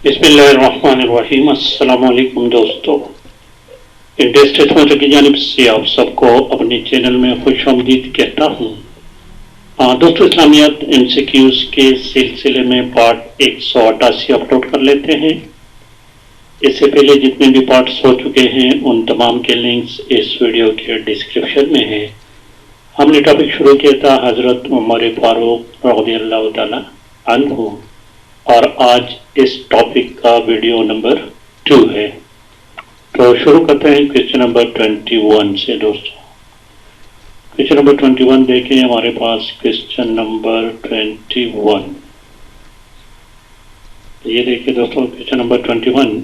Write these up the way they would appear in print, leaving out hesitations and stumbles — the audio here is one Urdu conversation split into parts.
بسم اللہ الرحمن الرحیم۔ السلام علیکم دوستو، انٹرسٹ اسمت کی جانب سے آپ سب کو اپنے چینل میں خوش آمدید کہتا ہوں۔ دوستو، اسلامیات MCQs کے سلسلے میں پارٹ 188 اپلوڈ کر لیتے ہیں۔ اس سے پہلے جتنے بھی پارٹس ہو چکے ہیں ان تمام کے لنکس اس ویڈیو کے ڈسکرپشن میں ہیں۔ ہم نے ٹاپک شروع کیا تھا حضرت عمر فاروق رضی اللہ تعالی عنہ، اور آج اس ٹاپک کا ویڈیو نمبر 2 ہے۔ تو شروع کرتے ہیں کویسچن نمبر 21 سے۔ دوستو کویسچن نمبر 21 دیکھیں، ہمارے پاس کویسچن نمبر 21 یہ دیکھیں دوستو۔ کویسچن نمبر 21،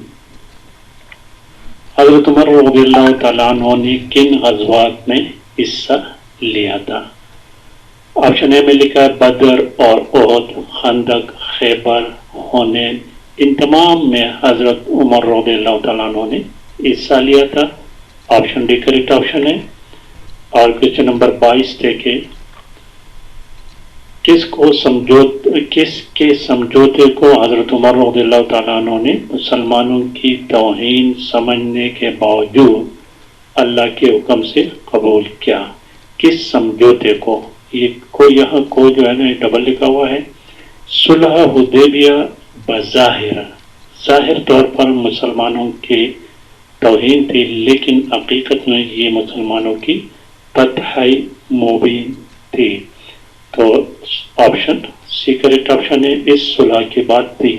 حضرت عمر رضی اللہ تعالیٰ عنہ نے کن غزوات میں حصہ لیا تھا؟ آپشن اے میں لکھا ہے بدر اور احد، خندق، خیبر، حنین۔ ان تمام میں حضرت عمر رضی اللہ تعالیٰ عنہ نے حصہ لیا تھا۔ آپشن ڈی کریکٹ آپشن ہے۔ اور کویسچن نمبر 22 دیکھیں، کس کے سمجھوتے کو حضرت عمر رضی اللہ تعالیٰ عنہ نے مسلمانوں کی توہین سمجھنے کے باوجود اللہ کے حکم سے قبول کیا؟ کس سمجھوتے کو؟ یہاں کو جو ہے نا ڈبل لکھا ہوا ہے۔ صلح حدیبیہ بظاہر، ظاہر طور پر مسلمانوں کی توہین تھی، لیکن حقیقت میں یہ مسلمانوں کی فتح مبین تھی۔ تو آپشن سی کریکٹ آپشن ہے۔ اس صلح کی بات تھی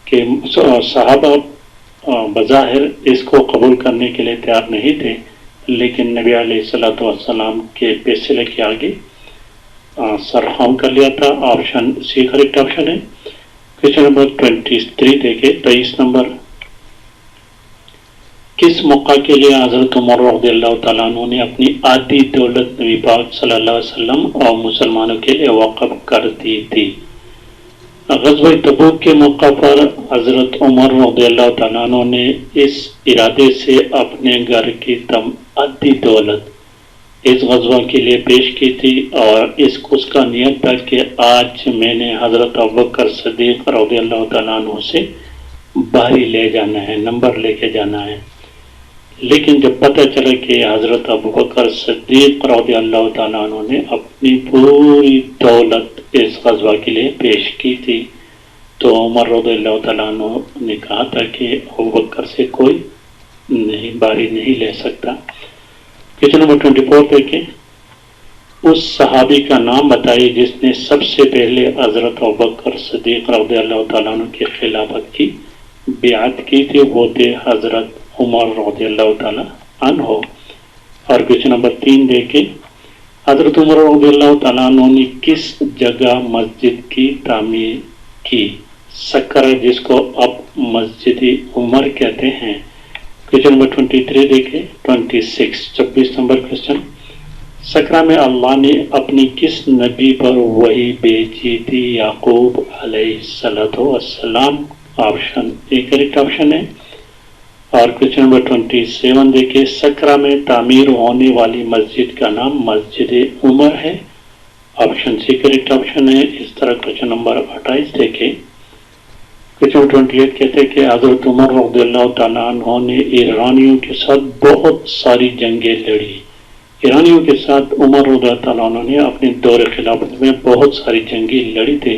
کہ صحابہ بظاہر اس کو قبول کرنے کے لیے تیار نہیں تھے، لیکن نبی علیہ السلام کے فیصلے کے آگے سر خم کر لیا تھا۔ آپشن سی کریکٹ آپشن ہے۔ کویسچن نمبر 23 دیکھیں، 23 نمبر، کس موقع کے لیے حضرت عمر رضی اللہ تعالیٰ عنہ نے اپنی آدھی دولت نبی پاک صلی اللہ علیہ وسلم اور مسلمانوں کے لیے وقف کر دی تھی؟ غزوہ تبوک کے موقع پر حضرت عمر رضی اللہ تعالیٰ عنہ نے اس ارادے سے اپنے گھر کی آدھی دولت اس غزوہ کے لیے پیش کی تھی، اور اس کا نیت تھا کہ آج میں نے حضرت ابوبکر صدیق رضی اللہ تعالیٰ عنہ سے باری لے جانا ہے، نمبر لے کے جانا ہے۔ لیکن جب پتہ چلا کہ حضرت ابوبکر صدیق رضی اللہ تعالیٰ عنہ نے اپنی پوری دولت اس غزوہ کے لیے پیش کی تھی، تو عمر رضی اللہ تعالیٰ عنہ نے کہا تھا کہ ابوبکر سے کوئی باری نہیں لے سکتا۔ کویسچن نمبر 24 دیکھیں، اس صحابی کا نام بتائیے جس نے سب سے پہلے حضرت ابوبکر صدیق رضی اللہ تعالیٰ عنہ کی خلافت کی بیعت کی تھی۔ وہ تھے حضرت عمر رضی اللہ تعالیٰ عنہ۔ اور کویسچن نمبر 3 دیکھیں، حضرت عمر رضی اللہ تعالیٰ عنہ نے کس جگہ مسجد کی تعمیر کی؟ سکرہ، جس کو اب مسجد عمر کہتے ہیں۔ کویسچن نمبر 23 دیکھیں، 26 نمبر کویسچن، سکرہ میں اللہ نے اپنی کس نبی پر وحی بھیجی تھی؟ یعقوب علیہ السلام۔ آپشن اے کریکٹ آپشن ہے۔ اور کویسچن نمبر 27 دیکھیں، سکرہ میں تعمیر ہونے والی مسجد کا نام مسجد عمر ہے۔ آپشن سی کریکٹ آپشن ہے۔ اس طرح کویسچن نمبر 28 دیکھیں، کویسچن نمبر 28 کہتے ہیں کہ حضرت عمر رضی اللہ تعالیٰ عنہ نے ایرانیوں کے ساتھ بہت ساری جنگیں لڑی۔ ایرانیوں کے ساتھ عمر رضی اللہ تعالیٰ عنہ نے اپنے دور خلافت میں بہت ساری جنگیں لڑی تھی۔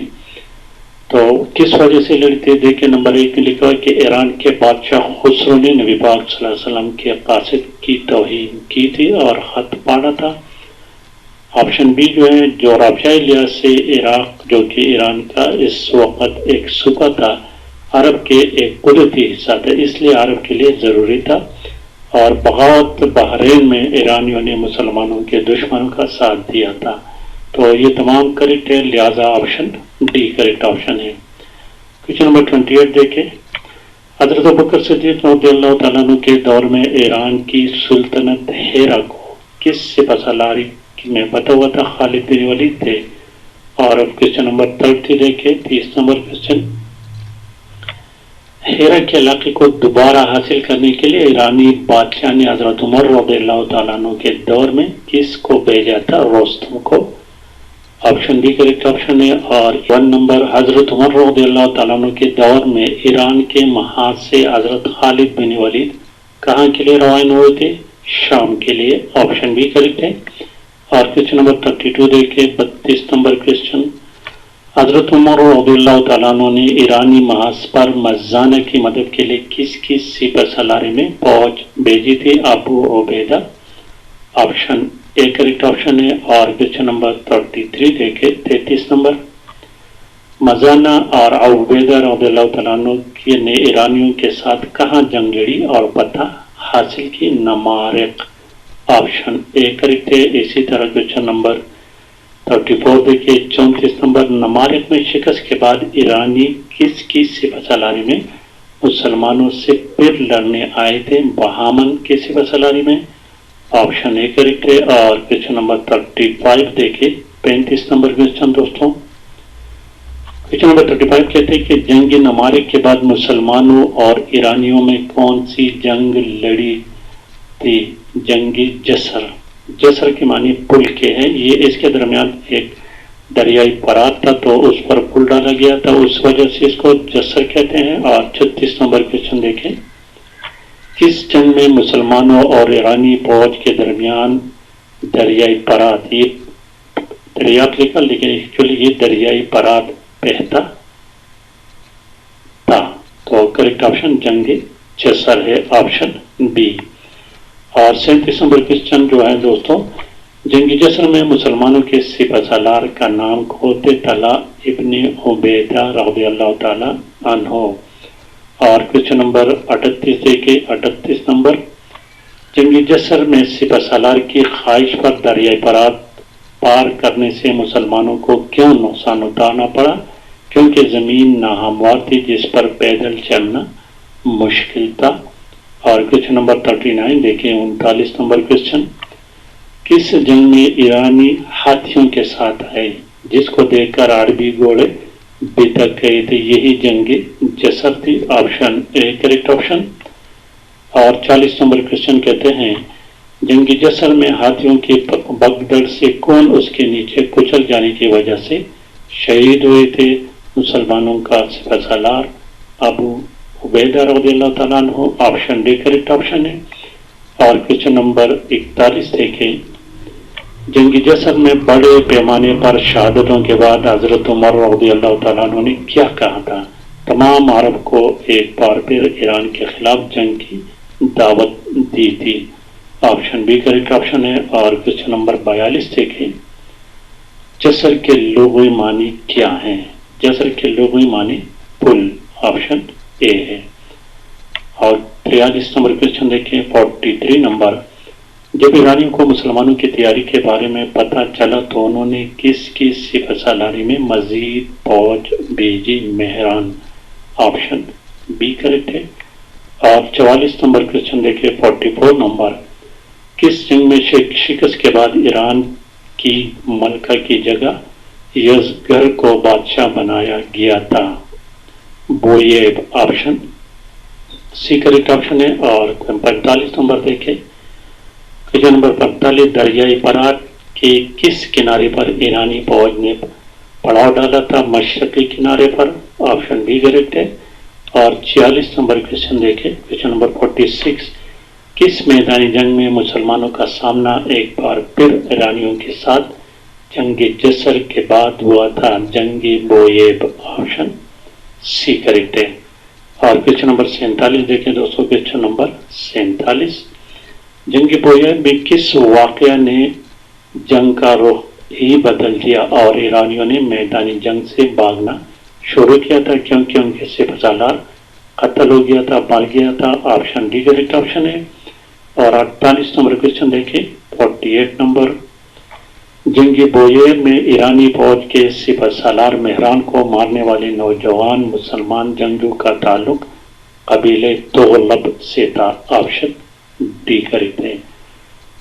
تو کس وجہ سے لڑی تھی؟ دیکھیں نمبر 1 میں لکھا ہے کہ ایران کے بادشاہ خسرو نے نبی پاک صلی اللہ علیہ وسلم کے قاصد کی توہین کی تھی اور خط پاڑا تھا۔ آپشن بی جو ہے، جغرافیائی لحاظ سے عراق جو کہ ایران کا اس وقت ایک صوبہ تھا، عرب کے ایک قدرتی حصہ تھا، اس لیے عرب کے لیے ضروری تھا، اور بغاوت بحرین میں ایرانیوں نے مسلمانوں کے دشمنوں کا ساتھ دیا تھا۔ تو یہ تمام کریکٹ ہے، لہذا آپشن ڈی کریکٹ آپشن ہے۔ کویسچن نمبر 28 دیکھیں، حضرت ابوبکر صدیق رضی اللہ تعالیٰ عنہ کے دور میں ایران کی سلطنت ہیرا کو کس سپہ سالار میں پتہ ہوا تھا؟ خالد بن ولید تھے۔ اور اب کویسچن نمبر 30 دیکھیں، 30 نمبر کویسچن، ہیرا کے علاقے کو دوبارہ حاصل کرنے کے لیے ایرانی بادشاہ نے حضرت عمر رضی اللہ تعالیٰ عنہ کے دور میں کس کو بھیجا تھا؟ رستم کو۔ آپشن بی کریکٹ آپشن ہے۔ اور 1 نمبر، حضرت عمر رضی اللہ تعالیٰ عنہ کے دور میں ایران کے محاذ سے حضرت خالد بن ولید کہاں کے لیے روانہ ہوئے تھے؟ شام کے لیے۔ آپشن بی کریکٹ ہے۔ اور کوشچن نمبر 32 دیکھیں، 32 نمبر کوشچن، حضرت عمر رضی اللہ تعالیٰ عنہ نے ایرانی محاذ پر مزانہ کی مدد کے لیے کس کس سپہ سالاری میں فوج بھیجی تھی؟ ابو عبیدہ۔ آپشن اے کریکٹ آپشن ہے۔ اور کوشچن نمبر 33 دیکھیں، 33 نمبر، مزانہ اور ابو عبیدہ رضی اللہ تعالیٰ عنہ نے ایرانیوں کے ساتھ کہاں جنگ لڑی اور فتح حاصل کی؟ نمارق۔ آپشن اے کریکٹ ہے۔ اسی طرح کوشچن نمبر 34 دیکھیے، 34 نمبر، نمارق میں شکست کے بعد ایرانی کس کی سپہ سالاری میں مسلمانوں سے پھر لڑنے آئے تھے؟ بہامن کی سپہ سالاری میں۔ آپشن اے کریکٹ ہے۔ اور کوشچن نمبر 35 دیکھیے، 35 نمبر کوشچن دوستوں، کوشچن نمبر 35 کہتے ہیں کہ جنگ نمارق کے بعد مسلمانوں اور ایرانیوں میں کون سی جنگ لڑی تھی؟ جنگ جسر۔ جسر کے معنی پل کے ہیں، یہ اس کے درمیان ایک دریائی فرات تھا تو اس پر پل ڈالا گیا تھا، اس وجہ سے اس کو جسر کہتے ہیں۔ اور 36 نمبر کوشچن دیکھیں، کس جنگ میں مسلمانوں اور ایرانی فوج کے درمیان دریائی فرات، یہ دریافت لکھا لیکن ایکچولی یہ دریائی فرات بہتا تھا؟ تو کریکٹ آپشن جنگ جسر ہے، آپشن بی۔ اور 37 نمبر کوشچن جو ہے دوستوں، جنگ جسر میں مسلمانوں کے سپہ سالار کا نام کھوتے طلحہ ابن عبیدہ رضی اللہ تعالی عنہ۔ اور کوشچن نمبر 38 دیکھیں، 38 نمبر، جنگ جسر میں سپہ سالار کی خواہش پر دریائے فرات پار کرنے سے مسلمانوں کو کیوں نقصان اٹھانا پڑا؟ کیونکہ زمین ناہموار تھی جس پر پیدل چلنا مشکل تھا۔ اور کوشچن نمبر 39 دیکھیں، 39 نمبر کوشچن، کس جنگ میں ایرانی ہاتھیوں کے ساتھ آئے جس کو دیکھ کر عربی گھوڑے بتک گئے تھے؟ یہی جنگ جسر تھی۔ Option a correct option. اور 40 نمبر کوشچن کہتے ہیں، جنگ جسر میں ہاتھیوں کی بگدڑ سے کون اس کے نیچے کچل جانے کی وجہ سے شہید ہوئے تھے؟ مسلمانوں کا سپہ سالار ابو عبیدہ رضی اللہ تعالیٰ عنہ۔ آپشن ڈی کریکٹ آپشن ہے۔ اور کوشچن نمبر 41 دیکھیں، جنگ جسر میں بڑے پیمانے پر شہادتوں کے بعد حضرت عمر رضی اللہ تعالیٰ عنہ نے کیا کہا تھا؟ تمام عرب کو ایک بار پھر ایران کے خلاف جنگ کی دعوت دی تھی۔ آپشن بی کریکٹ آپشن ہے۔ اور کوشچن نمبر 42 دیکھیں، جسر کے لغوی معنی کیا ہیں؟ جسر کے لغوی معنی پل۔ آپشن اے ہے۔ اور 43 نمبر کوشچن دیکھیں، 43 نمبر، جب ایرانیوں کو مسلمانوں کی تیاری کے بارے میں پتہ چلا تو انہوں نے کس کی سپہ سالاری میں مزید فوج بھیجی؟ مہران۔ آپشن بی کریکٹ ہے۔ اور 44 نمبر کوشچن دیکھیں، 44 نمبر، کس جنگ میں شکست کے بعد ایران کی ملکہ کی جگہ یزگر کو بادشاہ بنایا گیا تھا؟ بویب۔ آپشن سی کریکٹ آپشن ہے۔ اور 45 نمبر دیکھیں، کوشچن نمبر 45، دریائے فرات کے کس کنارے پر ایرانی فوج نے پڑاؤ ڈالا تھا؟ مشرقی کنارے پر۔ آپشن بی کریکٹ ہے۔ اور 46 نمبر کوشچن دیکھیں، کوشچن نمبر 46، کس میدانی جنگ میں مسلمانوں کا سامنا ایک بار پھر ایرانیوں کے ساتھ جنگ جسر کے بعد ہوا تھا؟ جنگ بویب۔ آپشن سی کریکٹ ہے۔ اور کوشچن نمبر 47 دیکھیں دوستوں، کوشچن نمبر 47، جنگ بویب میں کس واقعہ نے جنگ کا رخ ہی بدل دیا اور ایرانیوں نے میدانی جنگ سے بھاگنا شروع کیا تھا؟ کیونکہ ان کے سپہ سالار قتل ہو گیا تھا، مر گیا تھا۔ آپشن ڈی کریکٹ آپشن ہے۔ اور 48 نمبر کوشچن دیکھیں، 48 نمبر، جنگ بویب میں ایرانی فوج کے سپہ سالار مہران کو مارنے والے نوجوان مسلمان جنگجو کا تعلق قبیلہ تغلب سے تھا۔ آپشن ڈی کریکٹ ہے۔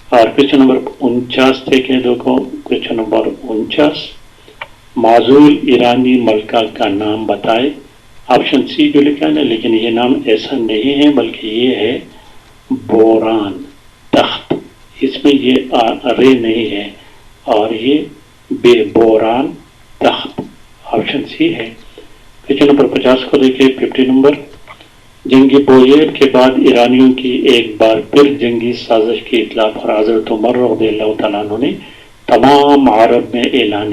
اور کوشچن نمبر 49 دیکھیں دیکھو، کوشچن نمبر 49، معزول ایرانی ملکہ کا نام بتائے۔ آپشن سی جو لکھا ہے لیکن یہ نام ایسا نہیں ہے بلکہ یہ ہے بوران تخت، اس میں یہ رے نہیں ہے اور یہ بے بوران تخت، آپشن سی ہے۔ پیج نمبر 50 کو دیکھیں، 50 نمبر، جنگی بوئیر کے بعد ایرانیوں کی ایک بار پھر جنگی سازش کی اطلاع پر حضرت عمر رضی اللہ تعالیٰ عنہ نے تمام عرب میں اعلان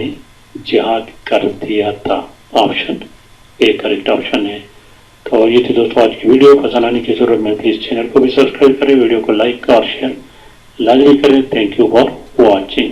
جہاد کر دیا تھا، آپشن اے کریکٹ آپشن ہے۔ تو یہ تھی دوستوں آج کی ویڈیو، پسند آنے کی ضرورت میں پلیز چینل کو بھی سبسکرائب کریں، ویڈیو کو لائک اور شیئر لازمی کریں۔ Thank you for watching.